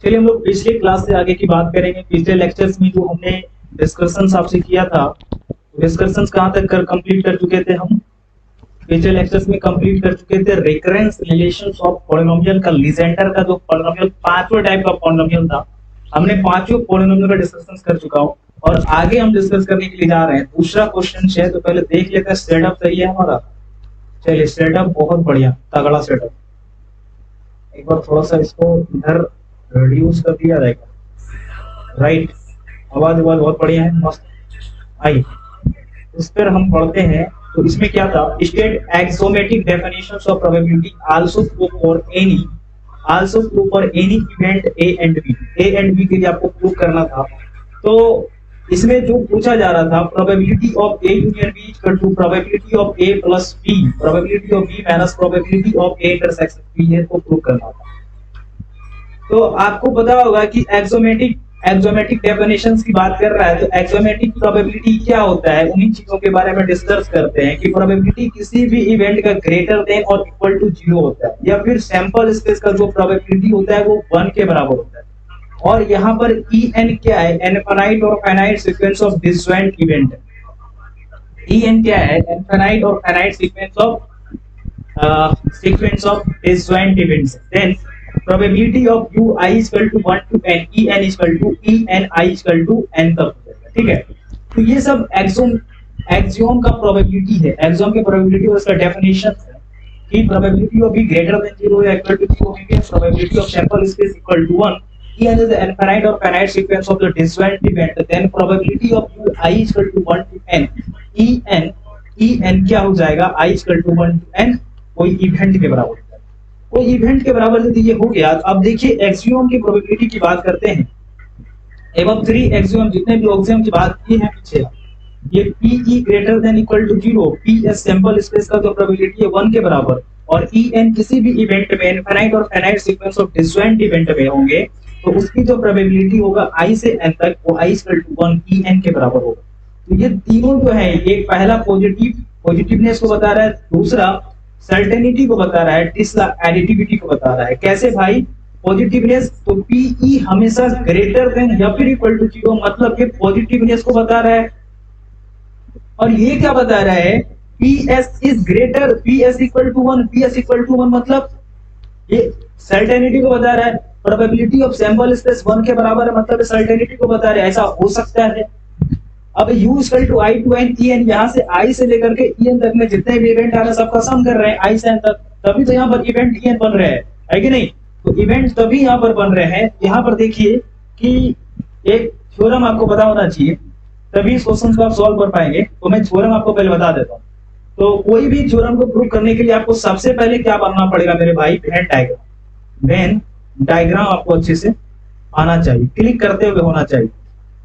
चलिए हम लोग पिछले क्लास से आगे की बात करेंगे। पिछले लेक्चर्स में जो हमने डिस्कशंस आपसे किया था, डिस्कशंस कहाँ तक कंप्लीट कर चुके थे हम? पिछले लेक्चर्स में कंप्लीट कर चुके थे रिकरेंस रिलेशंस ऑफ पॉलिनोमियल का, लीजेंडर का जो पॉलिनोमियल पांचों टाइप का पॉलिनोमियल था, हमने पांचों पॉलिनोमियल का डिस्कशंस कर चुका हूं। और आगे हम डिस्कस करने के लिए जा रहे हैं दूसरा क्वेश्चन है। तो पहले देख लेते हैं सेटअप सही है हमारा। चलिए सेटअप बहुत बढ़िया, तगड़ा सेटअप। एक बार थोड़ा सा इसको इधर रिड्यूस कर दिया जाएगा, राइट। आवाज बहुत बढ़िया है, मस्त। आइए इस पर हम पढ़ते हैं। तो इसमें क्या था, state axiomatic definitions of probability also true for any event A and B के लिए आपको प्रूव करना था। तो इसमें जो पूछा जा रहा था, probability of A union B equal to probability of A plus B, probability of B minus probability of A intersection B है, को प्रूव करना था। तो आपको पता होगा कि एक्सोमेटिक डेफिनेशंस की बात कर रहा है। तो एक्सोमेटिक प्रोबेबिलिटी क्या होता है, उन्हीं चीजों के बारे में डिस्कस करते हैं कि प्रोबेबिलिटी किसी भी इवेंट का ग्रेटर देन और इक्वल टू 0 होता है, या फिर सैंपल स्पेस का जो प्रोबेबिलिटी होता है वो 1 के बराबर होता है। और यहाँ पर En क्या है, इनफिनाइट और finite sequence of disjoint event. En क्या है, इनफिनाइट और finite sequence of disjoint events. Then probability of ui is equal to 1 to n, en is equal to e n I is equal to n तक, ठीक है। तो ये सब axiom का प्रोबेबिलिटी है, एक्सियोम के प्रोबेबिलिटी और उसका डेफिनेशन है कि probability of B greater than 0 या इक्वल टू 0 होगी, probability of sample space equal to 1, en is the infinite or finite sequence of the disjoint event, then probability of ui is equal to 1 to n, en क्या हो जाएगा, I is equal to 1 to n, कोई event के बराबर। कोई event के बराबर यदि ये हो गया, अब देखिए एक्सियोम की प्रोबेबिलिटी की बात करते हैं। एवं 3 एक्सियोम, जितने भी एक्सियोम की बात की है पीछे, ये PE greater than equal to 0, PS sample space का जो प्रोबेबिलिटी है 1 के बराबर, और EN किसी भी इवेंट में इनफिनाइट और finite sequence of disjoint event में होंगे, तो उसकी जो प्रोबेबिलिटी होगा I से n तक, वो I इक्वल टू 1 EN के बराबर होगा। तो ये तीनों जो है, एक पहला पॉजिटिवनेस को बता रहा है, दूसरा सर्टेनिटी को बता रहा है, तीसरा एडिटिविटी को बता रहा है। कैसे भाई, पॉजिटिवनेस तो PE हमेशा ग्रेटर देन या फिर इक्वल टू 0, मतलब ये पॉजिटिवनेस को बता रहा है। और ये क्या बता रहा है, PS is greater, PS equal to 1, PS equal to 1 मतलब ये सर्टेनिटी को बता रहा है। प्रोबेबिलिटी ऑफ सैंपल स्पेस 1 के बराबर है, मतलब सर्टेनिटी को बता रहा है, ऐसा हो सकता है। अब U equal to I to n En, यहाँ से I से लेकर के En तक में जितने भी इवेंट आ रहे हैं सबका सम कर रहे हैं I से n तक, तभी तो यहाँ पर इवेंट En बन रहे हैं, है कि नहीं। तो इवेंट तभी यहाँ पर बन रहे हैं। यहाँ पर देखिए कि एक थ्योरम आपको पता होना चाहिए, तभी इस क्वेश्चन को आप सॉल्व कर पाएंगे। तो मैं थ्योरम आपको पहले बता देता हूँ। तो कोई भी थ्योरम को प्रूव करने के लिए आपको सबसे पहले क्या बनना पड़ेगा मेरे भाई, वेन डायग्राम आपको अच्छे से आना चाहिए, क्लिक करते हुए होना चाहिए।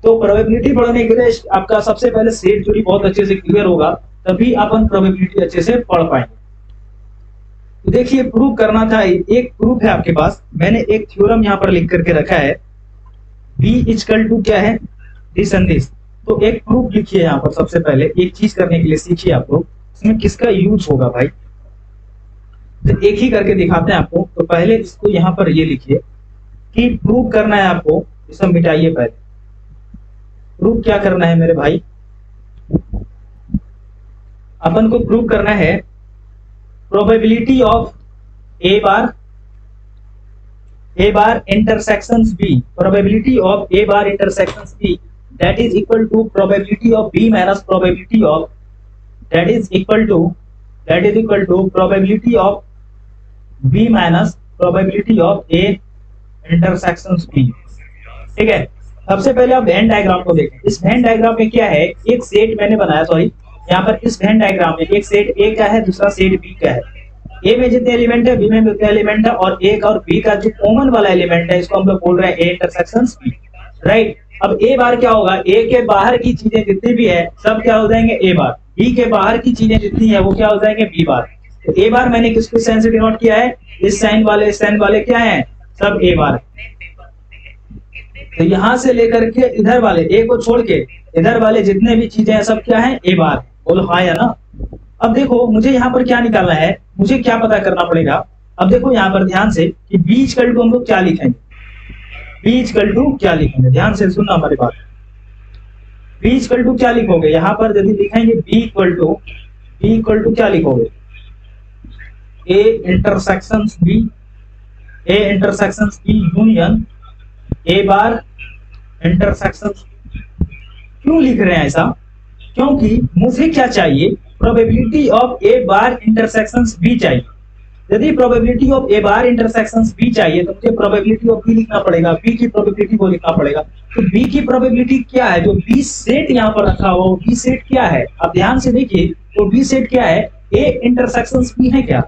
तो प्रोबेबिलिटी पढ़ने के लिए आपका सबसे पहले सेट थ्योरी बहुत अच्छे से क्लियर होगा, तभी अपन प्रोबेबिलिटी अच्छे से पढ़ पाएंगे। तो देखिए प्रूव करना था, एक प्रूफ है आपके पास, मैंने एक थ्योरम यहाँ पर लिख करके रखा है, B इक्वल टू क्या है, डिसंदेश। तो एक प्रूफ लिखिए यहाँ पर। सबसे पहले एक चीज करने के लिए सीखिए आप लोग, इसमें किसका यूज होगा भाई, तो एक ही करके दिखाते हैं आपको। तो पहले इसको यहाँ पर ये लिखिए कि प्रूव करना है आपको, इसे मिटाइए। पहले प्रूव क्या करना है मेरे भाई, अपन को प्रूव करना है probability of A bar intersections B, probability of A bar intersections B, that is equal to probability of B minus probability of, that is equal to probability of B minus probability of A intersections B, ठीक है। सबसे पहले आप Venn diagram को देखें। इस Venn diagram में क्या है, एक सेट मैंने बनाया, सॉरी यहाँ पर इस वेन डायग्राम में एक सेट ए का है, दूसरा सेट बी का है। ए में जितने एलिमेंट है, बी में जितने एलिमेंट है, और ए का और बी का जो कॉमन वाला एलिमेंट है, इसको हम लोग बोल रहे हैं ए इंटरसेक्शंस बी, राइट। अब ए बार क्या होगा, ए के बाहर की चीजें जितनी भी है सब क्या हो जाएंगे ए बार, बी के बाहर की चीजें जितनी है वो क्या हो जाएंगे बी बार। तो ए बार मैंने किसको साइन से डिनोट किया है, इस साइन वाले क्या है, सब ए बार। तो यहां से लेकर के इधर वाले ए को छोड़ के इधर वाले जितने भी चीजें हैं सब क्या है ए बार, बोलो हाँ या ना। अब देखो मुझे यहाँ पर क्या निकालना है, मुझे क्या पता करना पड़ेगा। अब देखो यहाँ पर ध्यान से कि बी इक्वल टू हम लोग क्या लिखेंगे, बी इक्वल टू क्या लिखेंगे, ध्यान से सुनना हमारी बात। बी इक्वल टू क्या लिखोगे यहाँ पर, यदि लिखेंगे बी इक्वल टू क्या लिखोगे, A intersections B, A intersections B union A bar intersections. क्यों लिख रहे हैं ऐसा, क्योंकि मुझे क्या चाहिए, probability of A bar intersections B चाहिए। यदि probability of A bar intersections B चाहिए तो मुझे प्रोबेबिलिटी ऑफ बी लिखना पड़ेगा, बी की प्रोबेबिलिटी को लिखना पड़ेगा। तो बी की प्रोबेबिलिटी क्या है, जो बी सेट यहाँ पर रखा हुआ बी सेट क्या है, आप ध्यान से देखिए तो बी सेट क्या है, ए इंटरसेक्शंस बी है क्या,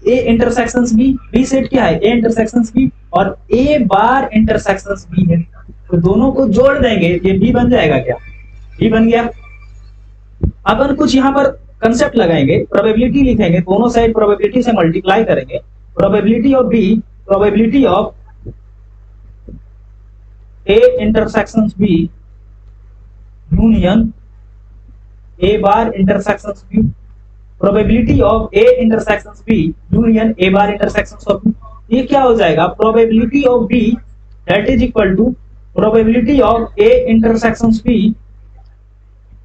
ए इंटरसेक्शंस बी, बी सेट क्या है, ए इंटरसेक्शंस बी और ए बार इंटरसेक्शंस बी है। तो दोनों को जोड़ देंगे ये बी बन जाएगा क्या, बी बन गया। अपन कुछ यहाँ पर कंसेप्ट लगाएंगे, प्रोबेबिलिटी लिखेंगे, दोनों साइड प्रोबेबिलिटी से मल्टीप्लाई करेंगे, probability of B, probability of A intersections B union A bar intersections B, probability of A intersections B union A bar intersections of B. ये क्या हो जाएगा, probability of B that is equal to probability of A intersections B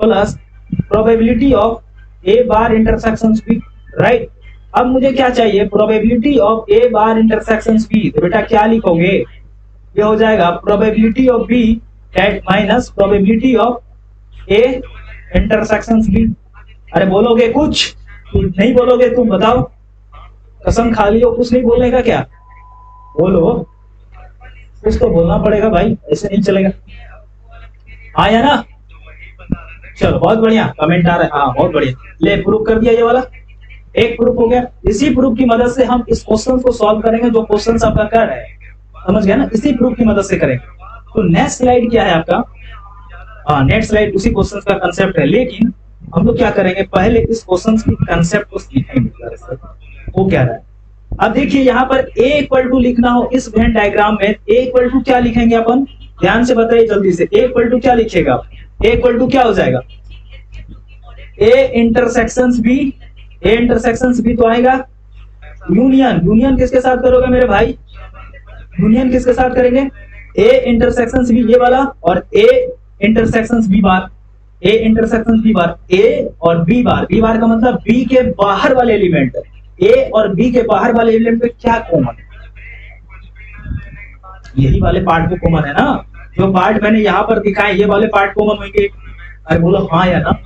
plus probability of A bar intersections B, right. अब मुझे क्या चाहिए, probability of A bar intersections B, तो बेटा क्या लिखोगे, ये हो जाएगा probability of B that minus probability of A intersections B. अरे बोलोगे कुछ, नहीं बोलोगे तुम बताओ, कसम खा लियो कुछ नहीं बोलने का क्या, बोलो कुछ तो बोलना पड़ेगा भाई, ऐसे नहीं चलेगा। हाँ या ना, चलो बहुत बढ़िया कमेंट आ रहा है, हाँ बहुत बढ़िया, ले प्रूफ कर दिया ये वाला, एक प्रूफ हो गया। इसी प्रूफ की मदद से हम इस क्वेश्चन को सॉल्व करेंगे जो क्वेश्चन आपका कर रहा है, समझ गया ना, इसी प्रूफ की मदद से करेंगे। तो नेक्स्ट स्लाइड क्या है आपका, हाँ नेक्स्ट स्लाइड उसी क्वेश्चन का कंसेप्ट है, लेकिन हम लोग क्या करेंगे, पहले इस क्वेश्चन की कंसेप्ट को सीखेंगे वो क्या रहा है। अब देखिए यहाँ पर a इक्वल टू लिखना हो इस वेन डायग्राम में, a इक्वल टू क्या लिखेंगे अपन, ध्यान से बताइए जल्दी से, a इक्वल टू क्या लिखेगा, a इक्वल टू क्या हो जाएगा, a intersections b, a intersections b तो आएगा यूनियन, यूनियन किसके साथ करोगे मेरे भाई, यूनियन किसके साथ करेंगे, a इंटरसेक्शंस b ये वाला और a intersections b bar, a intersections b bar, a और b बार, b बार का मतलब b के बाहर वाले एलिमेंट, a और b के बाहर वाले एलिमेंट पे क्या कॉमन, यही वाले पार्ट को कॉमन है ना, जो पार्ट मैंने यहाँ पर दिखाए ये वाले पार्ट कॉमन होंगे। अरे बोलो हाँ या ना,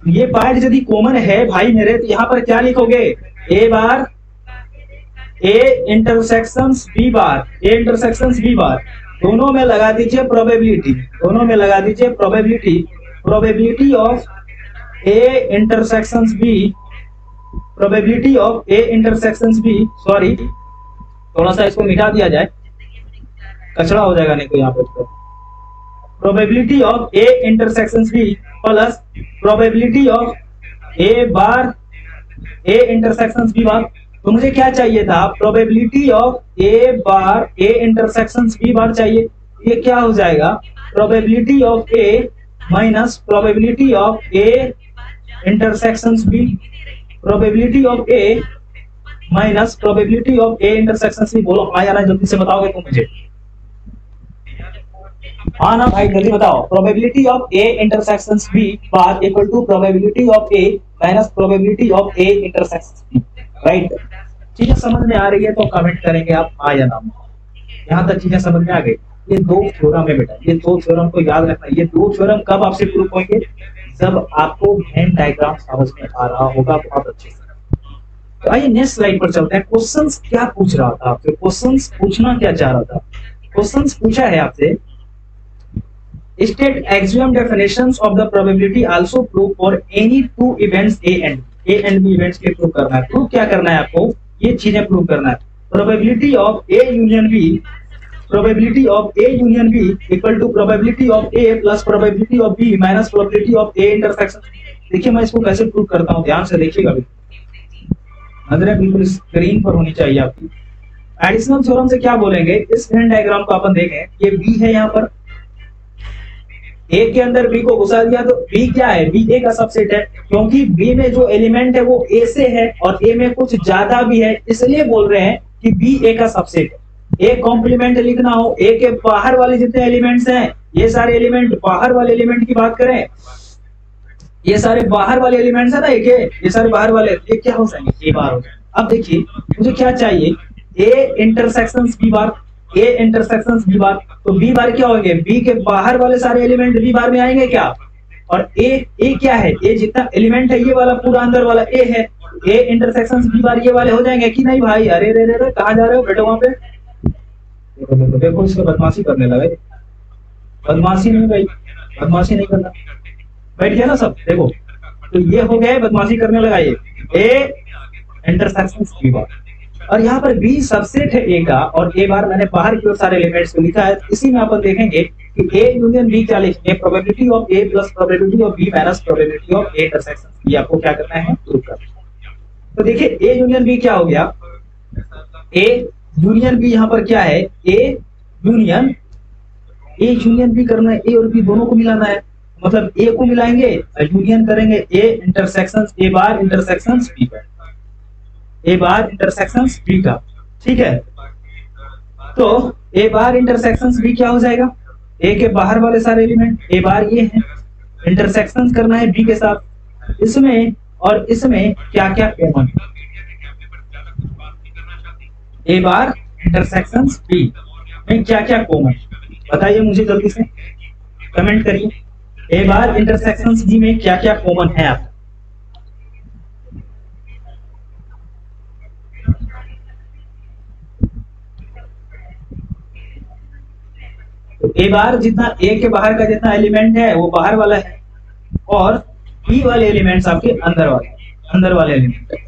ये पार्ट यदि कॉमन है भाई मेरे, तो यहाँ पर क्या लिखोगे, a bar a intersections b bar, a intersections b बार, दोनों में लगा दीजिए प्रोबेबिलिटी, दोनों में लगा दीजिए probability, probability of a intersections b, probability of a intersections b, sorry थोड़ा सा इसको मिटा दिया जाए, कचरा हो जाएगा नहीं तो यहाँ पे, probability of a intersections b plus probability of a bar a intersections b बार। तो मुझे क्या चाहिए था, probability of a bar a intersections b बार चाहिए, ये क्या हो जाएगा, probability of a minus probability of a intersections b, probability of a minus probability of a intersections b। बोलो हाँ या ना, जल्दी से बताओगे तुम मुझे, हाँ ना भाई जल्दी बताओ, probability of a intersections b bar equal to probability of a minus probability of a intersections b, right. चीजें समझ में आ रही है तो कमेंट करेंगे आप हाँ या ना, यहाँ तक चीजें समझ में आ गई। ये दो थ्योरम है बेटा, ये दो थ्योरम को याद रखना, ये दो थ्योरम कब आपसे प्रूफ होंगे, जब आपको वेन डायग्राम समझ में आ रहा होगा बहुत अच्छे से। तो आइए नेक्स्ट स्लाइड पर चलते हैं। क्वेश्चंस क्या पूछ रहा था आपसे, क्वेश्चंस पूछना क्या चाह रहा था, क्वेश्चंस पूछा है आपसे, state axiom definitions of the probability also prove for any two events a and b events के प्रूव करना है। प्रूव क्या करना है आपको, ये चीजें प्रूव करना है। Probability of a union b, probability of a union b equal to probability of a plus probability of b minus probability of a intersection. देखिए मैं इसको कैसे प्रूव करता हूँ, ध्यान से देखिएगा, नजरें बिल्कुल स्क्रीन पर होनी चाहिए आपकी। एडिशनल थ्योरम से क्या बोलेंगे, इस वेन डायग्राम को अपन देखें, ये b है यहाँ पर, ए के अंदर बी को घुसा दिया तो बी क्या है, बी ए का सबसेट है, क्योंकि बी में जो एलिमेंट है वो ए से है और ए में कुछ ज्यादा भी है, इसलिए बोल रहे हैं कि बी ए का सबसेट है। ए कॉम्प्लीमेंट लिखना हो, ए के बाहर वाले जितने एलिमेंट्स हैं, ये सारे एलिमेंट, बाहर वाले एलिमेंट की बात करें, ये सारे बाहर वाले एलिमेंट्स है ना, ये सारे बाहर वाले, ये क्या हो जाएंगे, ए बार हो जाएंगे। अब देखिए मुझे क्या चाहिए, ए इंटरसेक्शंस बी बार, ए इंटरसेक्शंस बी बार, तो बी बार क्या होंगे, बी के बाहर वाले सारे एलिमेंट बी बार में आएंगे क्या, और ए क्या है, ए जितना एलिमेंट है ये वाला पूरा अंदर वाला ए है, ए इंटरसेक्शंस बी बार ये वाले हो जाएंगे कि नहीं भाई। अरे रे रे रे कहां जा रहे हो बेटा, वहां पे देखो इसको बदमाशी करने लगा, बदमाशी नहीं भाई, बदमाशी नहीं करना, बैठ गया ना सब, देखो तो ये हो गया बदमाशी करने लगा, ये ए इंटरसेक्शंस बी बार, और यहाँ पर बी सबसेट है ए का, और ए बार मैंने बाहर की ओर सारे एलिमेंट्स को लिखा है। इसी में अपन देखेंगे कि ए यूनियन बी क्या लिखेंगे, probability of A plus probability of B minus probability of A intersections B, आपको क्या करना है, प्रूव करना है। तो देखिए ए यूनियन बी क्या हो गया, ए यूनियन बी यहाँ पर क्या है, ए यूनियन बी करना है, ए और बी दोनों को मिलाना है, मतलब ए को मिलाएंगे यूनियन करेंगे ए इंटरसेक्शंस ए बार इंटरसेक्शंस बी का, ए बार इंटरसेक्शंस बी का, ठीक है। तो ए बार इंटरसेक्शंस बी क्या हो जाएगा, ए के बाहर वाले सारे एलिमेंट ए बार ये हैं, इंटरसेक्शंस करना है बी के साथ, इसमें और इसमें क्या क्या कॉमन, ए बार इंटरसेक्शंस बी में क्या क्या कॉमन, बताइए मुझे जल्दी से कमेंट करिए, ए बार इंटरसेक्शंस बी में क्या क्या कॉमन है आपका। तो ए बार जितना ए के बाहर का जितना एलिमेंट है वो बाहर वाला है, और बी वाले एलिमेंट्स आपके अंदर वाले एलिमेंट है।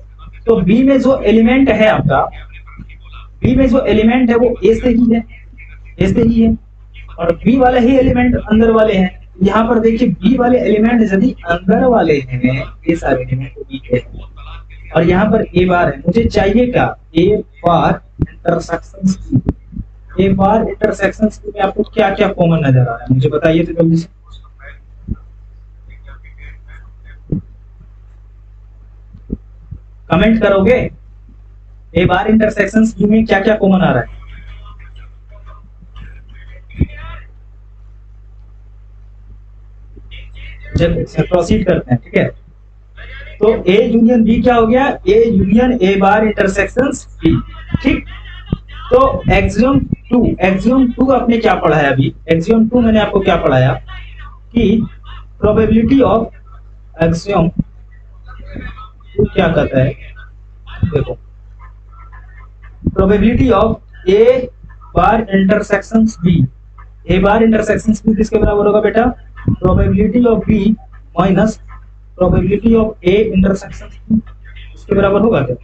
तो बी में जो एलिमेंट है आपका, बी में जो एलिमेंट है वो ए से ही है, और बी वाले ही एलिमेंट अंदर वाले हैं। यहाँ पर देखिए बी वाले एलिमेंट यदि अंदर वाले हैं, ये सारे एलिमेंट बी के हैं, और यहाँ पर ए बार है, मुझे चाहिए क्या, ए bar intersections B, A bar intersections में आपको क्या क्या कॉमन नजर आ रहा है, मुझे बताइए तो जल्दी से। कमेंट करोगे, ए बार इंटरसेक्शंस बी में क्या क्या कॉमन आ रहा है। प्रोसीड करते हैं, ठीक है। तो ए यूनियन बी क्या हो गया, A union A bar intersections B, ठीक। तो एक्सियम टू आपने क्या पढ़ाया अभी, एक्सियम 2 मैंने आपको क्या पढ़ाया कि प्रोबेबिलिटी ऑफ एक्सियम क्या कहता है, देखो probability of A bar intersections B, A bar intersections B किसके बराबर होगा बेटा, probability of B minus probability of A intersections B, इसके बराबर होगा क्या,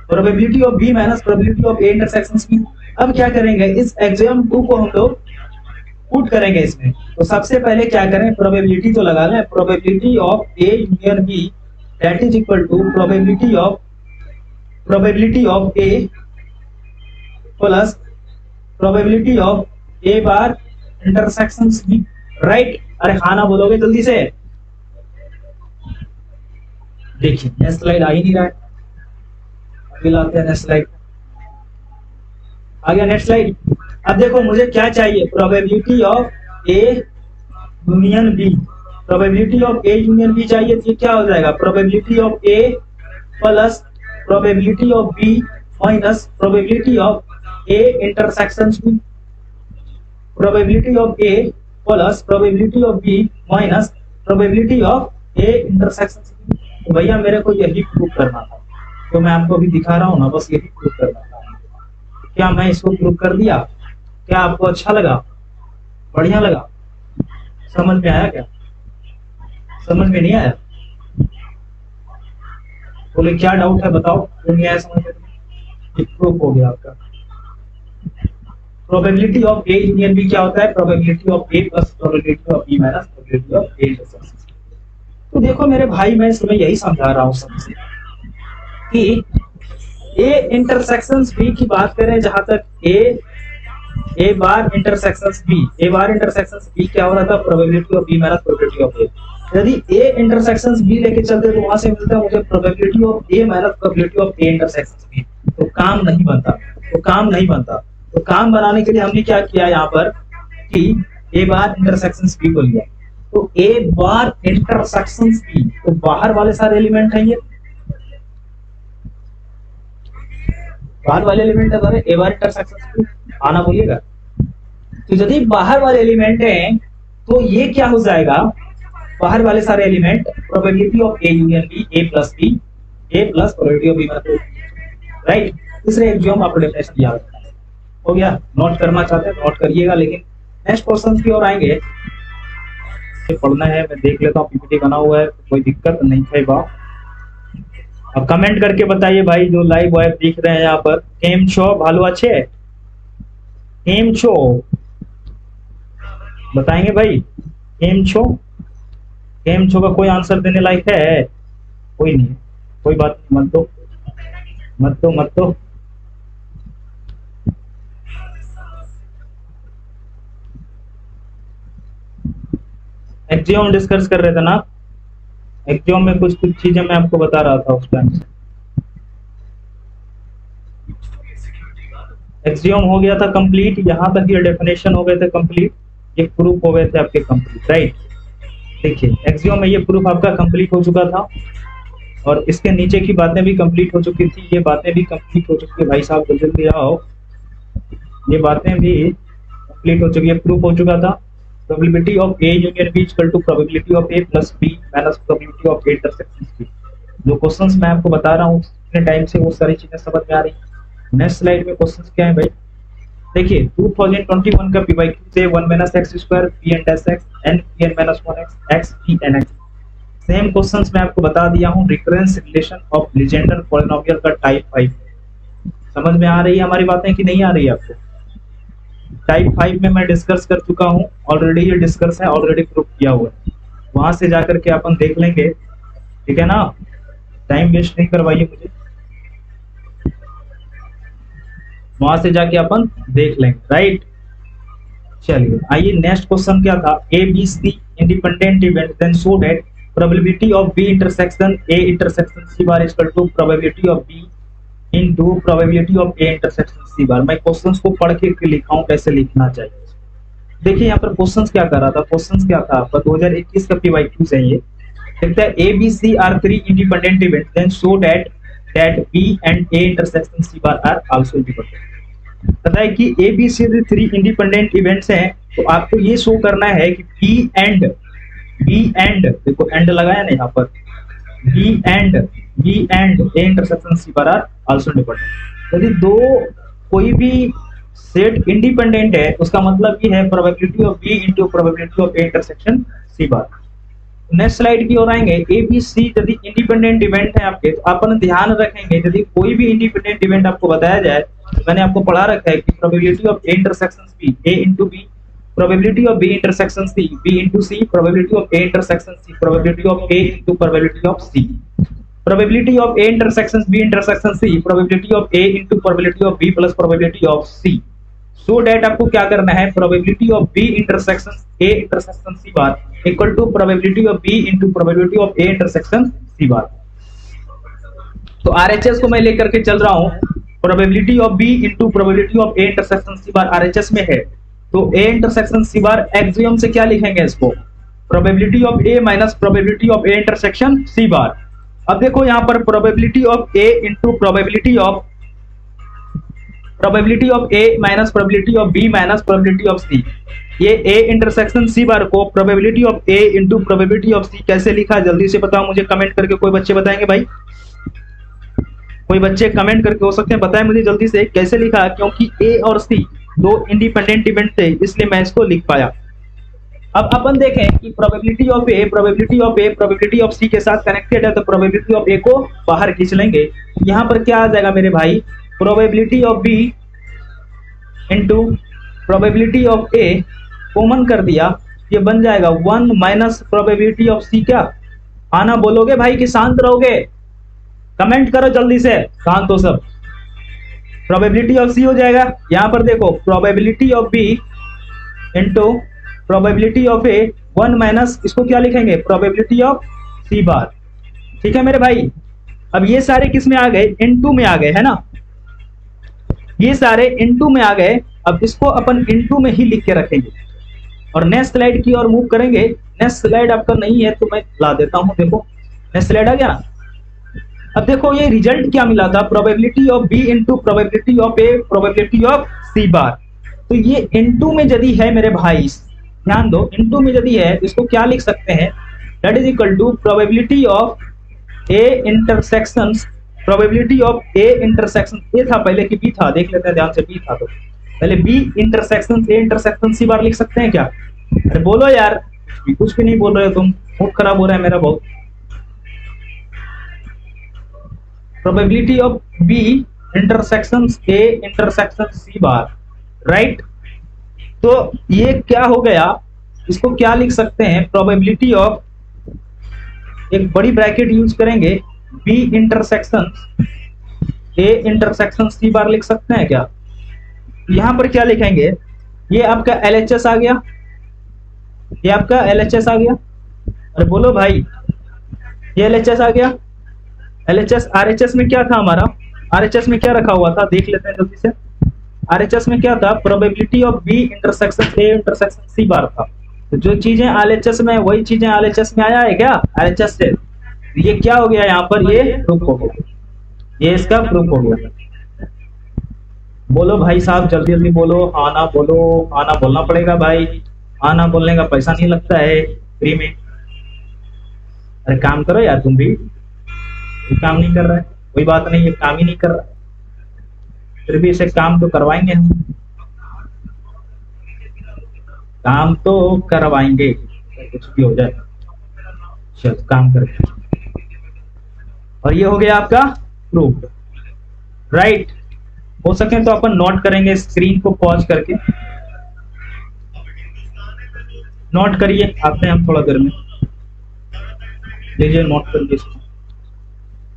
probability of B minus probability of A intersections B. अब क्या करेंगे, इस एक्सियम 2 को हम लोग पुट करेंगे इसमें। तो सबसे पहले क्या करें, प्रोबेबिलिटी तो लगा लें, probability of A union B that is equal to probability of A plus probability of A bar intersections B, right. अरे खाना बोलोगे जल्दी से, देखिए नेक्स्ट स्लाइड आ ही नहीं रहा है, अभी लाते हैं नेक्स्ट स्लाइड, आ गया नेक्स्ट स्लाइड। अब देखो मुझे क्या चाहिए, probability of A union B, probability of A union B चाहिए, तो ये क्या हो जाएगा, probability of A plus probability of B minus probability of A intersections B, probability of A plus probability of B minus probability of A intersections B. तो भैया मेरे को यही प्रूव करना था, तो मैं आपको अभी दिखा रहा हूँ ना, बस यही प्रूव करना था। क्या मैं इसको प्रूव कर दिया, क्या आपको अच्छा लगा, बढ़िया लगा, समझ में आया क्या, समझ में नहीं आया, बोले क्या डाउट है बताओ, नहीं आया समझ में, प्रूफ हो गया आपका। Probability of A union B क्या होता है, probability of A plus probability of B minus probability of A intersections. तो देखो मेरे भाई मैं इसमें यही समझा रहा हूं सबसे कि ए इंटरसेक्शंस बी की बात करें, जहां तक A A bar intersections B, A bar intersections B क्या हो रहा था, probability of B minus probability of A. यदि ए इंटरसेक्शंस बी लेके चलते तो वहां से मिलता मुझे probability of A minus probability of A intersections B. तो काम नहीं बनता, तो काम नहीं बनता। तो काम बनाने के लिए हमने क्या किया यहाँ पर कि ए बार इंटरसेक्शंस बी को लिया। तो ए बार इंटरसेक्शंस बी, तो बाहर वाले सारे एलिमेंट हैं, ये बाहर वाले एलिमेंट है सारे ए बार इंटरसेक्शंस बी, आना बोलिएगा। तो यदि बाहर वाले एलिमेंट हैं तो ये क्या हो जाएगा, बाहर वाले सारे element probability of A union B, A plus probability of B minus, right. तीसरे एक्सियोम आपको डेफिनेशन याद हो गया, नोट करना चाहते हैं नोट करिएगा। लेकिन नेक्स्ट क्वेश्चन की ओर आएंगे, पढ़ना है, मैं देख लेता हूँ पीपीटी बना हुआ है, कोई दिक्कत नहीं है बाप। अब कमेंट करके बताइए भाई जो लाइव बॉय दिख रहे हैं यहाँ पर, केम छो भालो अच्छे, केम छो बताएंगे भाई, केम छो, केम छो का कोई आंसर देने लायक है, कोई नहीं, कोई बात नहीं, मत दो मत दो मत दो। एक्सियोम डिस्कस कर रहे थे ना, एक्सियोम में कुछ चीजें मैं आपको बता रहा था उस टाइम। एक्सियोम हो गया था कंप्लीट, यहाँ तक ये डेफिनेशन हो गए थे कंप्लीट, ये प्रूफ हो गए थे आपके कंप्लीट, राइट। देखिए एक्सियोम में ये प्रूफ आपका कंप्लीट हो चुका था और इसके नीचे की बातें भी कंप्लीट हो चुकी थी, ये बातें भी कंप्लीट हो चुकी है भाई साहब, जल्दी आओ, ये बातें भी कंप्लीट हो चुकी है, प्रूफ हो चुका था। Probability of A union B equal to probability of A plus B minus probability of A intersection B. जो क्वेश्चंस मैं आपको बता रहा हूँ इतने टाइम से वो सारी चीजें समझ में आ रही हैं। नेक्स्ट स्लाइड में क्वेश्चंस क्या है भाई, देखिए 2021 का पीवाईक्यू से 1 minus X square P N dash X N P N minus 1 X X P N X. Same questions मैं आपको बता दिया हूँ, recurrence relation of Legendre polynomial का टाइप 5। समझ में आ रही है हमारी बातें कि नहीं आ रही है आपको? टाइप 5 में मैं डिस्कस कर चुका हूँ ऑलरेडी, ये डिस्कस है ऑलरेडी, प्रूफ किया हुआ है, वहां से जाकर के अपन देख लेंगे, ठीक है ना, टाइम वेस्ट नहीं करवाइए मुझे, वहां से जाके अपन देख लेंगे, राइट। चलिए आइए नेक्स्ट क्वेश्चन क्या था, A B C independent event then show that probability of B intersection A intersection C bar equal to probability of B into probability of A intersection C bar. मैं questions को पढ़ के लिखा हूं कैसे लिखना चाहिए। देखिए यहाँ पर क्वेश्चंस क्या कर रहा था, क्वेश्चंस क्या था आपका 2021 का पीवाईक्यू है ये, कहता है A B C are 3 independent event then show that B and A intersection C bar are also independent. पता है कि A B C 3 independent events हैं, तो आपको ये शो करना है कि बी एंड देखो एंड लगाया ना यहाँ पर, B and A intersection C bar are also independent. यदि दो कोई भी सेट इंडिपेंडेंट है उसका मतलब ये है probability of B into probability of A intersection C bar. Next slide की ओर आएंगे, ए बी सी यदि इंडिपेंडेंट इवेंट है आपके, तो अपन ध्यान रखेंगे यदि कोई भी इंडिपेंडेंट इवेंट आपको बताया जाए, तो मैंने आपको पढ़ा रखा है कि probability of A intersection B A into B, probability of B intersection C B into C, probability of A intersection C, probability of A into probability of C, probability of A intersections B intersection C, probability of A into probability of B plus probability of C, so that आपको क्या करना है, probability of B intersection A intersection C bar equal to probability of B into probability of A intersection C bar। तो RHS को मैं लेकर के चल रहा हूँ, probability of B into probability of A intersection C bar RHS में है, तो A intersection C bar axiom से क्या लिखेंगे इसको, probability of A minus probability of A intersection C bar. अब देखो यहाँ पर probability of A into probability of A minus probability of B minus probability of C, ये A इंटरसेक्शन सी बार को probability of A into probability of C कैसे लिखा, जल्दी से बताओ मुझे कमेंट करके, कोई बच्चे बताएंगे भाई, कोई बच्चे कमेंट करके हो सकते हैं बताएं मुझे जल्दी से कैसे लिखा, क्योंकि A और C दो इंडिपेंडेंट इवेंट थे इसलिए मैं इसको लिख पाया। अब अपन देखें कि probability of A probability of C के साथ कनेक्टेड है, तो प्रोबेबिलिटी ऑफ ए को बाहर खींच लेंगे, यहां पर क्या आ जाएगा मेरे भाई, probability of B into probability of A common कर दिया, ये बन जाएगा 1 माइनस प्रोबेबिलिटी ऑफ सी। क्या आना बोलोगे भाई कि शांत रहोगे, कमेंट करो जल्दी से, शांत हो सब, प्रोबेबिलिटी ऑफ सी हो जाएगा। यहां पर देखो probability of B into probability of A 1 minus इसको क्या लिखेंगे, प्रोबेबिलिटी ऑफ सी बार। ठीक है मेरे भाई। अब ये सारे किस में आ गए, इनटू में आ गए, है ना, ये सारे इनटू में आ गए। अब इसको अपन इनटू में ही लिख के रखेंगे और नेक्स्ट स्लाइड की ओर मूव करेंगे। नेक्स्ट स्लाइड आपका नहीं है तो मैं ला देता हूं, देखो नेक्स्ट स्लाइड आ गया ना। अब देखो ये रिजल्ट क्या मिला था, probability of B into probability of A probability of C bar. तो ये इनटू में यदि है मेरे भाई, ध्यान दो, इनटू में यदि है इसको क्या लिख सकते हैं, that is equal to probability of A intersection, probability of A intersection A था पहले कि बी था, देख लेते हैं ध्यान से, बी था तो पहले B intersection A intersection C bar लिख सकते हैं क्या। अरे बोलो यार, कुछ भी नहीं बोल रहे हो तुम, मूड खराब हो रहा है मेरा बहुत। Probability of B intersection A intersection C bar, right. तो ये क्या हो गया, इसको क्या लिख सकते हैं, प्रोबेबिलिटी ऑफ, एक बड़ी ब्रैकेट यूज करेंगे, B intersection A intersection C bar लिख सकते हैं क्या। यहां पर क्या लिखेंगे, ये आपका LHS आ गया, ये आपका LHS आ गया। अरे बोलो भाई, ये LHS आ गया। LHS RHS में क्या था हमारा, RHS में क्या रखा हुआ था, देख लेते हैं जल्दी से। RHS में क्या था, probability of B intersection A intersection C bar था। तो जो चीजें LHS में वही चीजें RHS में आया है क्या, RHS से। ये क्या हो गया यहाँ पर, ये प्रूफ हो गया, ये इसका प्रूफ हो गया। बोलो भाई साहब जल्दी जल्दी बोलो, आना बोलो, आना बोलना पड़ेगा भाई, आना बोलने का पैसा नहीं लगता है फ्री में। अरे काम करो यार तुम भी, काम नहीं कर रहा है, कोई बात नहीं, ये काम ही नहीं कर रहा है, फिर भी इसे काम तो करवाएंगे हम, काम तो करवाएंगे, कुछ भी हो जाए, चल काम करके। और ये हो गया आपका प्रूफ, राइट। हो सके तो अपन नोट करेंगे, स्क्रीन को पॉज करके नोट करिए, आते हैं हम थोड़ा देर में, लीजिए नोट करिए इसको।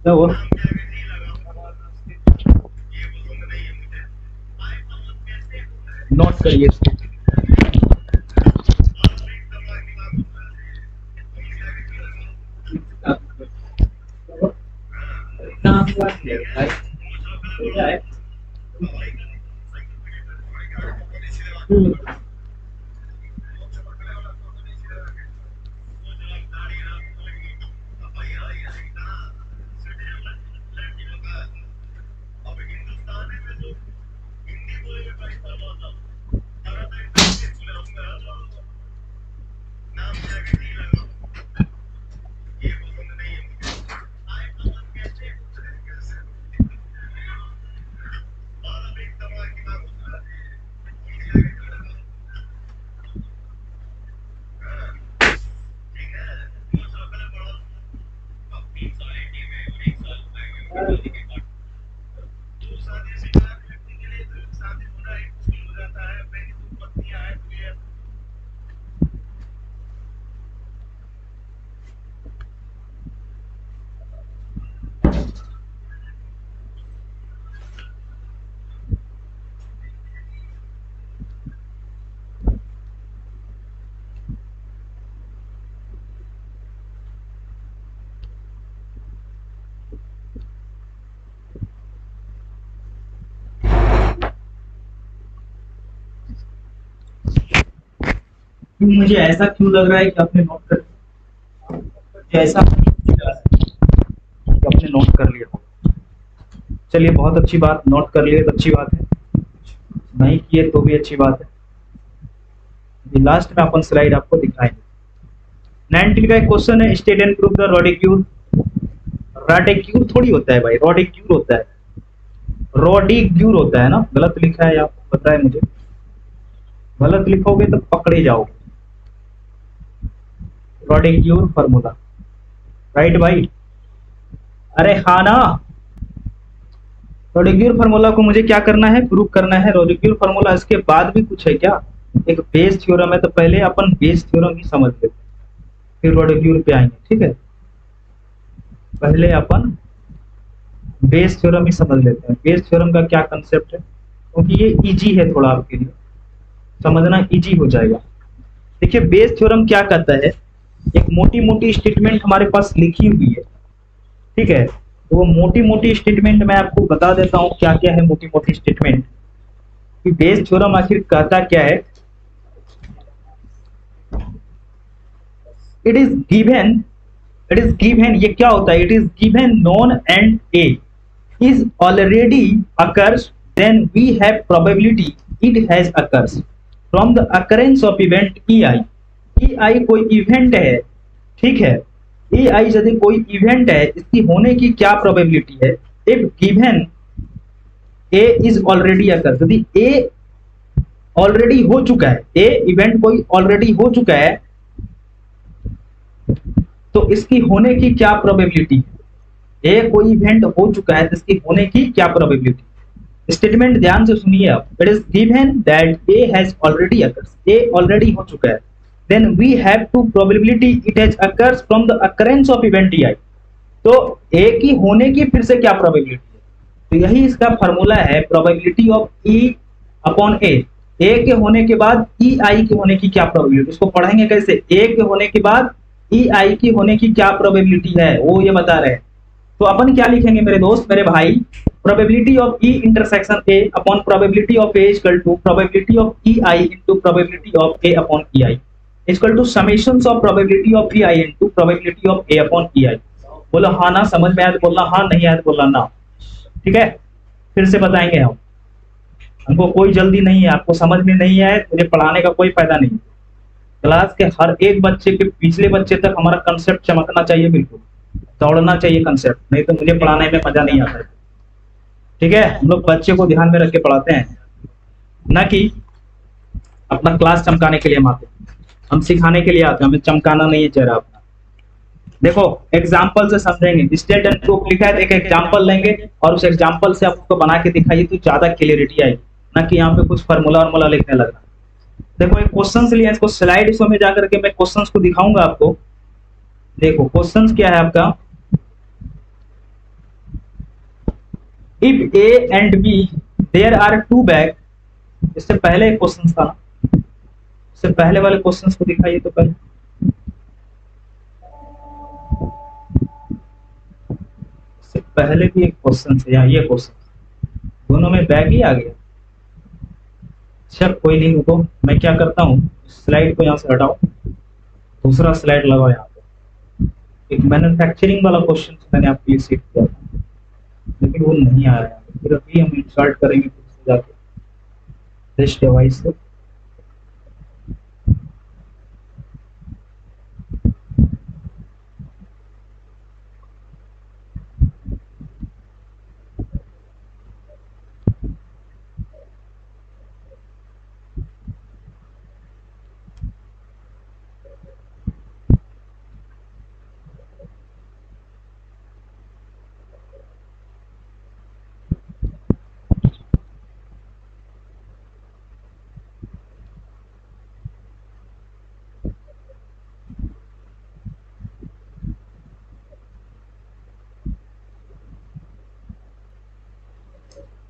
क्या हुआ, नोट करिए इसको। मुझे ऐसा क्यों लग रहा है कि आपने नोट कर, जैसा आपने नोट कर लिया, चलिए बहुत अच्छी बात, नोट कर लिए तो अच्छी बात है, नहीं किए तो भी अच्छी बात है। लास्ट में अपन स्लाइड आपको दिखाएंगे। 19 का एक क्वेश्चन है, स्टेट एंड प्रूव द रोडिक्यूल। रोडिक्यूल थोड़ी होता है भाई, रोडिक्यूल होता है, रोडिक्यूल होता है ना, गलत लिखा है, आपको पता है मुझे, गलत लिखोगे तो पकड़े जाओगे। रोडिक्यूल फार्मूला, राइट भाई, अरे हाँ ना। रोडिक्यूल फार्मूला को मुझे क्या करना है, प्रूव करना है। रोडिक्यूल फार्मूला इसके बाद भी कुछ है क्या, एक बेस थ्योरम है, तो पहले अपन बेस थ्योरम ही समझ लेते हैं, फिर रोडिक्यूल पे आएंगे, ठीक है। पहले अपन बेस थ्योरम ही समझ लेते हैं। बेस थ्योरम का क्या कंसेप्ट है, क्योंकि ये इजी है, थोड़ा आपके लिए समझना इजी हो जाएगा। देखिए बेस थ्योरम क्या कहता है, एक मोटी मोटी स्टेटमेंट हमारे पास लिखी हुई है, ठीक है। तो वो मोटी मोटी स्टेटमेंट मैं आपको बता देता हूँ क्या क्या है मोटी मोटी स्टेटमेंट, कि बेस थ्योरम आखिर कहता क्या है। इट इज गिवन, ये क्या होता है, it is given non and A is already occurs, then we have probability it has occurs from the occurrence of event E I. E I कोई इवेंट है, ठीक है। ई आई यदि कोई इवेंट है, इसकी होने की क्या प्रोबेबिलिटी है, if given A is already occurs, यदि ए ऑलरेडी हो चुका है, ए इवेंट कोई ऑलरेडी हो चुका है, तो इसकी होने की क्या प्रोबेबिलिटी है। ए कोई इवेंट हो चुका है, इसकी होने की क्या प्रोबेबिलिटी। स्टेटमेंट ध्यान से सुनिए आप। It is given that A has already occurs, A already हो चुका है, then we have to probability it has occurs from the occurrence of event E I. तो ए की होने की फिर से क्या प्रोबेबिलिटी है, तो यही इसका फॉर्मूला है, प्रोबेबिलिटी ऑफ ई अपॉन ए। ए के होने के बाद ई आई के होने की क्या प्रोबेबिलिटी, इसको पढ़ेंगे कैसे, ए के होने के बाद ई आई की होने की क्या प्रोबेबिलिटी है, वो ये बता रहे हैं। तो अपन क्या लिखेंगे मेरे दोस्त मेरे भाई, probability of E intersection A upon probability of A equal to probability of E I into probability of A upon E I equal to summations of probability of E I into probability of A upon E I. बोलो हाँ ना, समझ में आया तो बोलना हाँ, नहीं आया तो बोलना ना, ठीक है। फिर से बताएंगे हम, हमको कोई जल्दी नहीं है, आपको समझ में नहीं आए मुझे पढ़ाने का कोई फायदा नहीं। क्लास के हर एक बच्चे के पिछले बच्चे तक हमारा कंसेप्ट चमकना चाहिए, बिल्कुल दौड़ना चाहिए कंसेप्ट, नहीं तो मुझे पढ़ाने में मजा नहीं आता है, ठीक है। हम लोग बच्चे को ध्यान में रख के पढ़ाते हैं, ना कि अपना क्लास चमकाने के लिए हम आते हैं। हम सिखाने के लिए आते हैं, हमें चमकाना नहीं है चेहरा अपना। देखो एग्जाम्पल से समझेंगे, स्टेट एंड प्रूफ लिखा है, एक एग्जाम्पल लेंगे और उस एग्जाम्पल से आपको बना के दिखाइए तो ज्यादा क्लियरिटी आएगी, ना कि यहाँ पे कुछ फार्मूला वार्मूला लिखने लगा। देखो एक क्वेश्चन लिया, इसको स्लाइड शो में जाकर के मैं क्वेश्चंस को दिखाऊंगा आपको। देखो क्वेश्चंस क्या है आपका, if A and B there are two bag, इससे पहले एक क्वेश्चन था, इससे पहले वाले क्वेश्चंस को दिखाइए तो पहले। इससे पहले भी एक क्वेश्चन है, यहाँ ये क्वेश्चन, दोनों में बैग ही आ गया। अच्छा कोई नहीं, रुको मैं क्या करता हूँ, स्लाइड को यहाँ से हटाओ, दूसरा स्लाइड लगाओ यहाँ पे। एक मैन्युफैक्चरिंग वाला क्वेश्चन मैंने आपके लिए सेट किया था, लेकिन वो नहीं आया, फिर अभी हम इंसर्ट करेंगे फिर से जाके दिस डिवाइस से।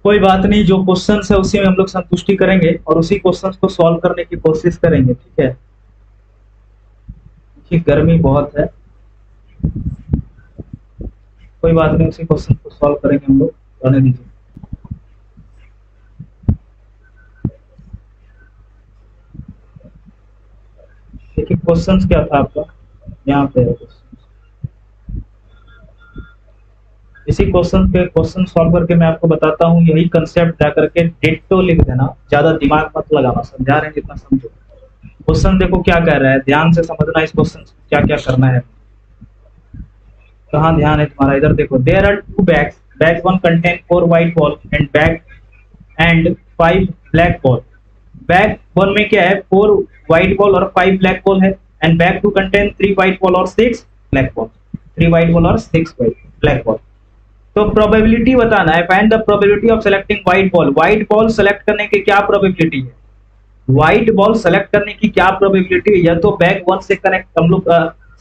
कोई बात नहीं, जो क्वेश्चन है उसी में हम लोग संतुष्टि करेंगे और उसी क्वेश्चन को सॉल्व करने की कोशिश करेंगे, ठीक है। गर्मी बहुत है, कोई बात नहीं, उसी क्वेश्चन को सॉल्व करेंगे हम लोग, रहने दीजिए। देखिए क्वेश्चन क्या था आपका, यहाँ पे है इसी क्वेश्चन सॉल्व करके मैं आपको बताता हूँ, यही कंसेप्ट जा करके डिट्टो लिख देना, ज्यादा दिमाग मत लगाना, समझा रहे हैं जितना समझो। क्वेश्चन देखो क्या कह रहा है, ध्यान से समझना इस क्वेश्चन क्या क्या करना है। कहाँ ध्यान है तुम्हारा, इधर देखो। There are two bags, bag one contain 4 white ball and bag and 5 black ball. Bag one में क्या है, 4 व्हाइट बॉल और 5 ब्लैक बॉल है, and bag two contain 3 white ball और 6 ब्लैक बॉल, 3 व्हाइट बॉल और 6 ब्लैक बॉल। तो probability बताना है, find the probability of selecting white ball. White ball select करने की क्या प्रोबेबिलिटी है, व्हाइट बॉल सेलेक्ट करने की क्या प्रोबेबिलिटी है, या तो बैग वन से कनेक्ट हम लोग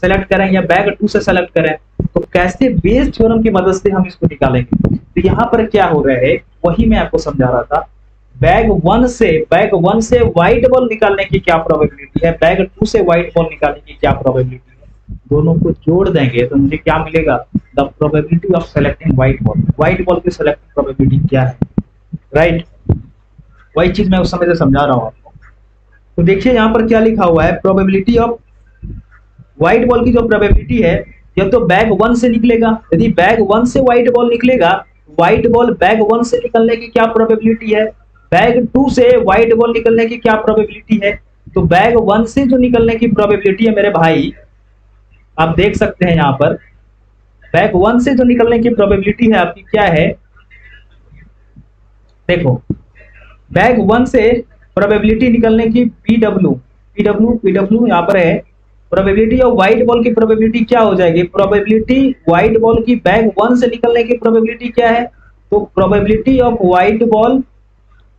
सेलेक्ट करें या बैग टू से सेलेक्ट करें। तो कैसे बेस थ्योरम की मदद से हम इसको निकालेंगे, तो यहाँ पर क्या हो रहा है वही मैं आपको समझा रहा था। बैग वन से व्हाइट बॉल निकालने की क्या प्रोबेबिलिटी है, बैग टू से व्हाइट बॉल निकालने की क्या प्रोबेबिलिटी है, दोनों को जोड़ देंगे तो मुझे क्या मिलेगा, the probability of selecting white ball की सेलेक्टिंग प्रोबेबिलिटी क्या है, राइट। वही चीज मैं उस समय से समझा रहा हूँ आपको। तो देखिए यहाँ पर क्या लिखा हुआ है, प्रोबेबिलिटी ऑफ व्हाइट बॉल की जो प्रोबेबिलिटी है, या तो बैग वन से निकलेगा, यदि बैग वन से व्हाइट बॉल निकलेगा, व्हाइट बॉल बैग वन से निकलने की क्या प्रोबेबिलिटी है, बैग टू से व्हाइट बॉल निकलने की क्या प्रोबेबिलिटी है। तो बैग वन से जो निकलने की प्रोबेबिलिटी है मेरे भाई, आप देख सकते हैं यहाँ पर बैग वन से जो निकलने की प्रोबेबिलिटी है आपकी क्या है, देखो बैग वन से प्रोबेबिलिटी निकलने की पीडब्ल्यू यहाँ पर है, प्रोबेबिलिटी ऑफ व्हाइट बॉल की प्रोबेबिलिटी क्या हो जाएगी, प्रोबेबिलिटी व्हाइट बॉल की बैग वन से निकलने की प्रोबेबिलिटी क्या है, तो probability of white ball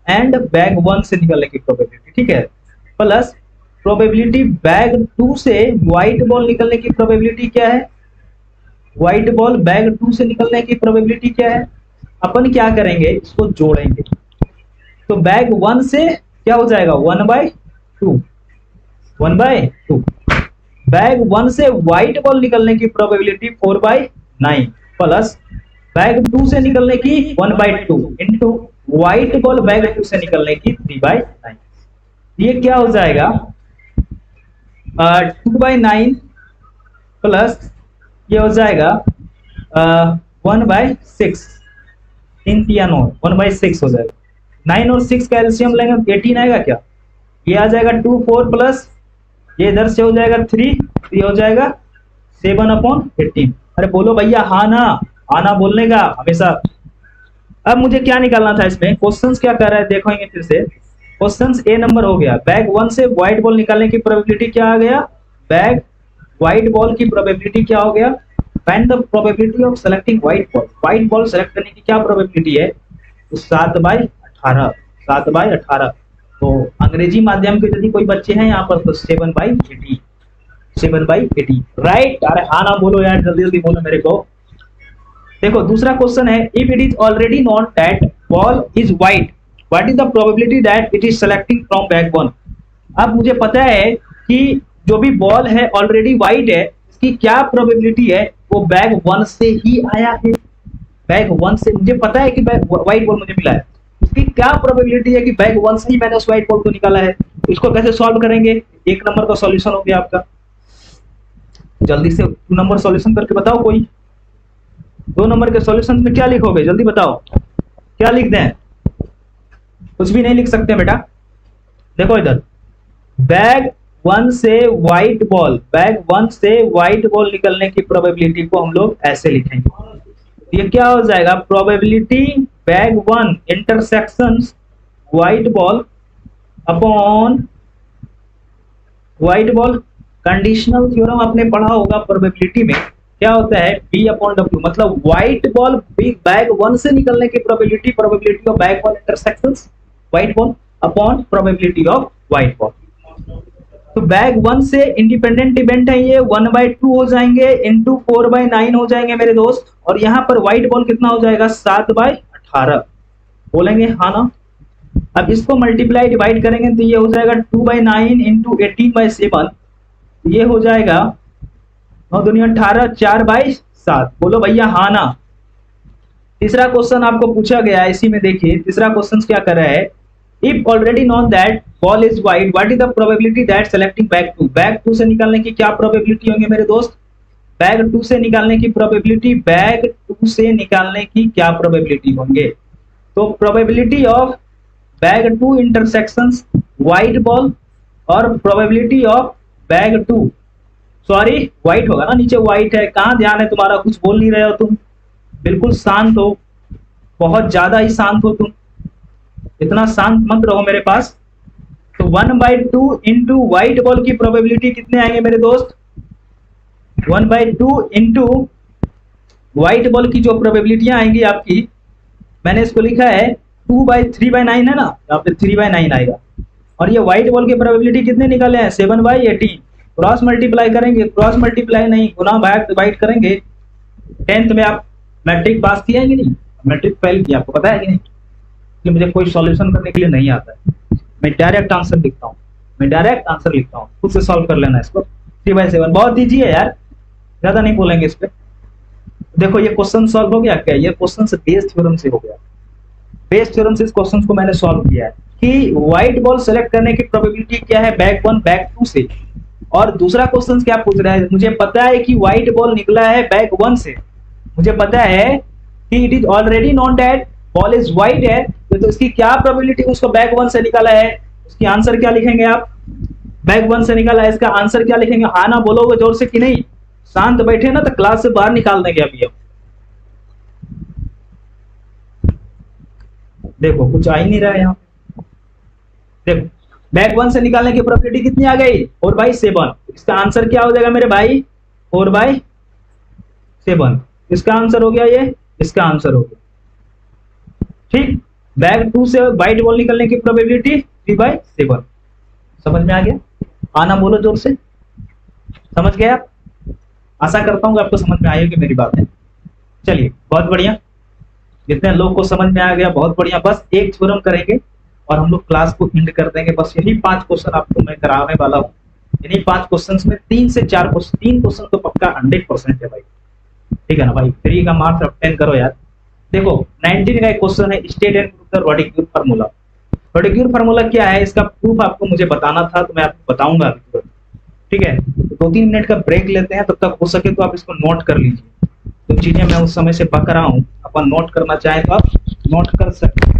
and bag one से निकलने की प्रोबेबिलिटी, ठीक है, प्लस प्रोबेबिलिटी बैग टू से व्हाइट बॉल निकलने की प्रोबेबिलिटी क्या है, व्हाइट बॉल बैग टू से निकलने की प्रोबेबिलिटी क्या है। अपन क्या करेंगे, इसको जोड़ेंगे, तो बैग वन से क्या हो जाएगा 1/2, बैग वन से व्हाइट बॉल निकलने की प्रोबेबिलिटी 4/9 प्लस बैग टू से निकलने की 1/2 into white ball bag two से निकलने की 3/9। ये क्या हो जाएगा 2/9 प्लस ये हो जाएगा 1/6, 1/6 हो जाएगा। 9 और 6 का एलसीएम लेंगे 18 आएगा क्या, ये आ जाएगा 2 4 प्लस ये इधर से हो जाएगा 3, ये हो जाएगा 7/18। अरे बोलो भैया हाँ ना, आना बोलने का हमेशा। अब मुझे क्या निकालना था इसमें, क्वेश्चंस क्या कर रहा है देखेंगे फिर से। क्वेश्चंस ए नंबर हो गया, बैग वन से व्हाइट बॉल निकालने की प्रोबेबिलिटी क्या आ गया, बैग व्हाइट बॉल की प्रोबेबिलिटी क्या हो गया, find the probability of selecting white ball select करने की क्या प्रोबेबिलिटी है, तो 7/18। तो अंग्रेजी माध्यम के यदि कोई बच्चे हैं यहाँ पर तो 7/80, राइट। अरे हाँ ना बोलो यार, जल्दी जल्दी बोलो मेरे को। देखो दूसरा क्वेश्चन है, if it is already known that ball is white, what is the probability that it is selecting from bag one. अब मुझे पता है कि जो भी बॉल है ऑलरेडी व्हाइट है, इसकी क्या प्रोबेबिलिटी है, वो बैग वन से ही आया है, बैग वन से मुझे पता है कि व्हाइट बॉल मुझे मिला है, इसकी क्या प्रोबेबिलिटी है कि बैग वन से ही मैंने उस व्हाइट बॉल को निकाला है। इसको कैसे सॉल्व करेंगे, एक नंबर का सॉल्यूशन हो गया आपका, जल्दी से 2 नंबर सॉल्यूशन करके बताओ कोई। 2 नंबर के सॉल्यूशन में क्या लिखोगे जल्दी बताओ, क्या लिख दें, कुछ भी नहीं लिख सकते बेटा। देखो इधर बैग वन से व्हाइट बॉल निकलने की प्रोबेबिलिटी को हम लोग ऐसे लिखेंगे, ये क्या हो जाएगा, probability bag one intersections white ball upon white ball. Conditional theorem आपने पढ़ा होगा प्रोबेबिलिटी में, क्या होता है B/W, मतलब व्हाइट बॉल बैग वन से निकलने की probability of bag ball intersections white ball upon probability of white ball. तो बैग वन से इंडिपेंडेंट इवेंट है, ये 1/2 हो जाएंगे इंटू 4/9 हो जाएंगे मेरे दोस्त, और यहाँ पर व्हाइट बॉल कितना हो जाएगा 7/18, बोलेंगे हाँ ना। अब इसको मल्टीप्लाई डिवाइड करेंगे तो ये हो जाएगा 2/9 इंटू 18/7, ये हो जाएगा 9 दूनी 18, 4/7, बोलो भैया हाँ ना। तीसरा क्वेश्चन आपको पूछा गया है, इसी में देखिए तीसरा क्वेश्चन क्या कर रहा है, if already known that ball is white, what is the probability that selecting bag two से निकालने की क्या प्रोबेबिलिटी होंगे मेरे दोस्त, बैग टू से निकालने की क्या प्रोबेबिलिटी होंगे। तो probability of bag two intersections white ball और probability of bag two, sorry white होगा ना, नीचे व्हाइट है, कहाँ ध्यान है तुम्हारा, कुछ बोल नहीं रहे हो तुम, बिल्कुल शांत हो, बहुत ज्यादा ही शांत हो तुम, इतना शांत मत रहो मेरे पास। तो 1/2 इंटू व्हाइट बॉल की प्रोबेबिलिटी कितने आएंगे मेरे दोस्त, 1/2 इंटू व्हाइट बॉल की जो प्रोबेबिलिटियां आएंगी आपकी, मैंने इसको लिखा है 3/9 है ना, यहाँ पे 3/9 आएगा, और ये व्हाइट बॉल की प्रोबेबिलिटी कितने निकाले हैं 7/18, क्रॉस मल्टीप्लाई करेंगे, क्रॉस मल्टीप्लाई नहीं गुना भाग डिवाइड करेंगे। 10th में आप मैट्रिक पास किए हैं कि नहीं, मैट्रिक फेल किया, आपको पता है कि नहीं, कि मुझे कोई सॉल्यूशन करने के लिए नहीं आता है, मैं डायरेक्ट आंसर लिखता हूँ, मैं डायरेक्ट आंसर लिखता हूँ, खुद से सॉल्व कर लेना इसको। 3/7 बहुत ईजी है यार, ज्यादा नहीं बोलेंगे इस पे। देखो ये क्वेश्चन सॉल्व हो गया क्या, ये क्वेश्चन से बेस थ्योरम से हो गया, बेस थ्योरम से इस क्वेश्चन को मैंने सॉल्व किया है कि व्हाइट बॉल सेलेक्ट करने की प्रोबेबिलिटी क्या है बैक 1 बैक 2 से। और दूसरा क्वेश्चन क्या पूछ रहा है, मुझे पता है कि व्हाइट बॉल निकला है बैक 1 से, मुझे पता है कि it is already known that ball is white है, तो इसकी क्या प्रोबेबिलिटी उसको बैक 1 से निकाला है, उसकी आंसर क्या लिखेंगे आप, बैक 1 से निकाला है, इसका आंसर क्या लिखेंगे, हाँ ना बोलोगे जोर से कि नहीं, शांत बैठे ना तो क्लास से बाहर निकाल देंगे अभी अब। देखो कुछ आ ही नहीं रहा है यहाँ, देखो बैक 1 से निकालने की प्रोबेबिलिटी कितनी आ गई 4/7, इसका आंसर क्या हो जाएगा मेरे भाई 4/7, इसका आंसर हो गया ये, इसका आंसर हो गया ठीक। बैक 2 से व्हाइट बॉल निकलने की प्रोबेबिलिटी 3/7, समझ में आ गया, आना बोलो जोर से, समझ गए आप, आशा करता हूँ आपको समझ में आई होगी मेरी बातें। चलिए बहुत बढ़िया, जितने लोग को समझ में आ गया बहुत बढ़िया, बस एक थ्योरम करेंगे और हम लोग क्लास को एंड कर देंगे, बस यही 5 क्वेश्चन आपको मैं कराने वाला हूँ, इन्हीं 5 क्वेश्चंस में 3 से 4 क्वेश्चन, 3 क्वेश्चन तो पक्का 100% है भाई, ठीक है ना भाई, 3 का मार्क्स अब 10 करो यार। देखो 19 का एक क्वेश्चन है, state and proof the Rodrigues formula. Rodrigues formula क्या है, इसका प्रूफ आपको मुझे बताना था तो मैं आपको बताऊंगा, ठीक है। तो 2-3 मिनट का ब्रेक लेते हैं, तब तक हो सके तो आप इसको नोट कर लीजिए, जो चीजें मैं उस समय से पक रहा हूँ, अपन नोट करना चाहें तो आप नोट कर सकते हैं।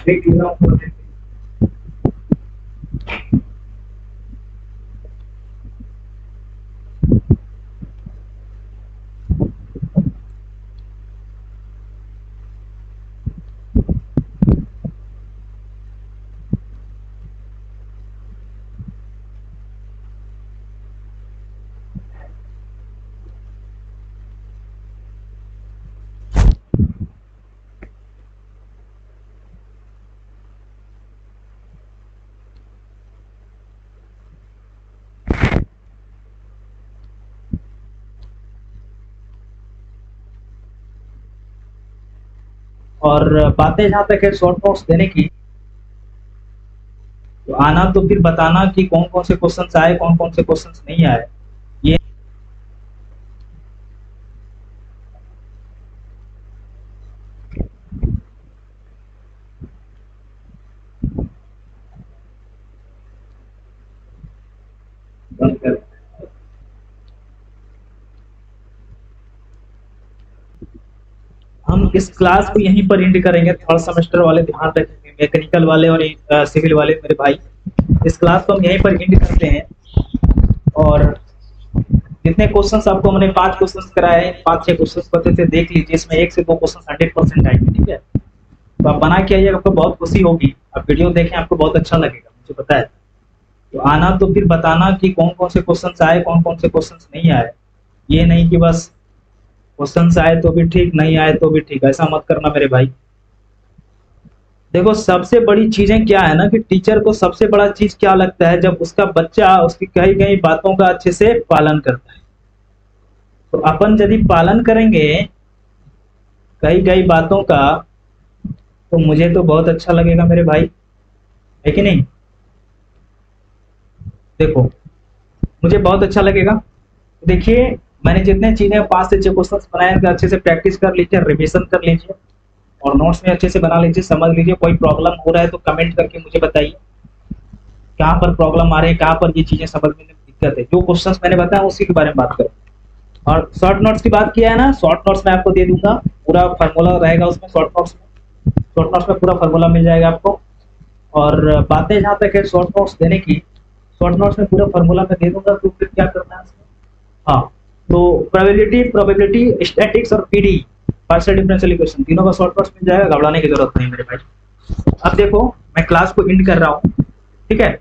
ब्रेक ले रहा हूँ। और बातें जहां तक है शॉर्ट नोट्स देने की, तो आना तो फिर बताना कि कौन कौन से क्वेश्चंस आए, कौन कौन से क्वेश्चंस नहीं आए, ये बंद कर। हम इस क्लास को यहीं पर एंड करेंगे, थर्ड सेमेस्टर वाले ध्यान रखेंगे, मैकेनिकल वाले और सिविल वाले मेरे भाई, इस क्लास को हम यहीं पर एंड करते हैं। और जितने क्वेश्चंस आपको मैंने 5 क्वेश्चंस कराए, 5-6 क्वेश्चंस पते थे, देख लीजिए, इसमें 1 से 2 क्वेश्चन 100% आएंगे, ठीक है। तो आप बना के आइए, आपको बहुत खुशी होगी, आप वीडियो देखें आपको बहुत अच्छा लगेगा, मुझे पता है। तो आना तो फिर बताना कि कौन कौन से क्वेश्चंस आए, कौन कौन से क्वेश्चंस नहीं आए, ये नहीं कि बस क्वेश्चंस आए तो भी ठीक, नहीं आए तो भी ठीक, ऐसा मत करना मेरे भाई। देखो सबसे बड़ी चीजें क्या है ना, कि टीचर को सबसे बड़ा चीज क्या लगता है, जब उसका बच्चा उसकी कई कई बातों का अच्छे से पालन करता है। तो अपन यदि पालन करेंगे कई कई बातों का, तो मुझे तो बहुत अच्छा लगेगा मेरे भाई, है कि नहीं। देखो मुझे बहुत अच्छा लगेगा। देखिए मैंने जितने चीजें 5 से 6 क्वेश्चन बनाए, अच्छे से प्रैक्टिस कर लीजिए, रिवीजन कर लीजिए और नोट्स में अच्छे से बना लीजिए, समझ लीजिए। कोई प्रॉब्लम हो रहा है तो कमेंट करके मुझे बताइए कहाँ पर प्रॉब्लम आ रही है, कहाँ पर ये चीजें समझने में दिक्कत है। जो क्वेश्चंस मैंने बताया उसी के बारे में बात करें। और शॉर्ट नोट्स की बात किया है ना, शॉर्ट नोट्स में आपको दे दूंगा, पूरा फार्मूला रहेगा उसमें, शॉर्ट नोट्स में पूरा फार्मूला मिल जाएगा आपको। और बातें जहाँ तक है शॉर्ट नोट्स देने की, शॉर्ट नोट्स में पूरा फार्मूला मैं दे दूंगा, तो फिर क्या करना है उसमें। हाँ तो प्रोबेबिलिटी, स्टैटिक्स और पीडी, पार्शियल डिफरेंशियल इक्वेशन, तीनों का शॉर्ट नोट्स मिल जाएगा, घबराने की जरूरत नहीं मेरे भाई। अब देखो मैं क्लास को एंड कर रहा हूँ, ठीक है।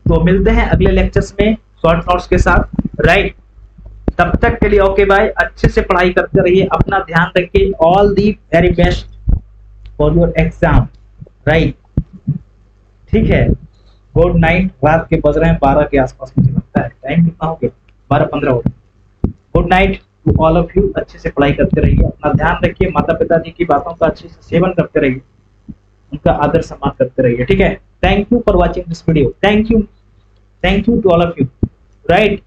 तो मिलते हैं अगले लेक्चर्स में शॉर्ट नोट्स के साथ, राइट। तब तक के लिए ओके बाय, अच्छे से पढ़ाई करते रहिए, अपना ध्यान रखिए। All the very best for your exam, right, ठीक है। Good night. रात के बज रहे हैं 12 के आसपास, मुझे लगता है टाइम कितना हो गया, 12-15 हो गया। Good night. To all of you, अच्छे से पढ़ाई करते रहिए, अपना ध्यान रखिए, माता पिता जी की बातों का अच्छे से सेवन करते रहिए, उनका आदर सम्मान करते रहिए, ठीक है। Thank you for watching this video, thank you to all of you, right.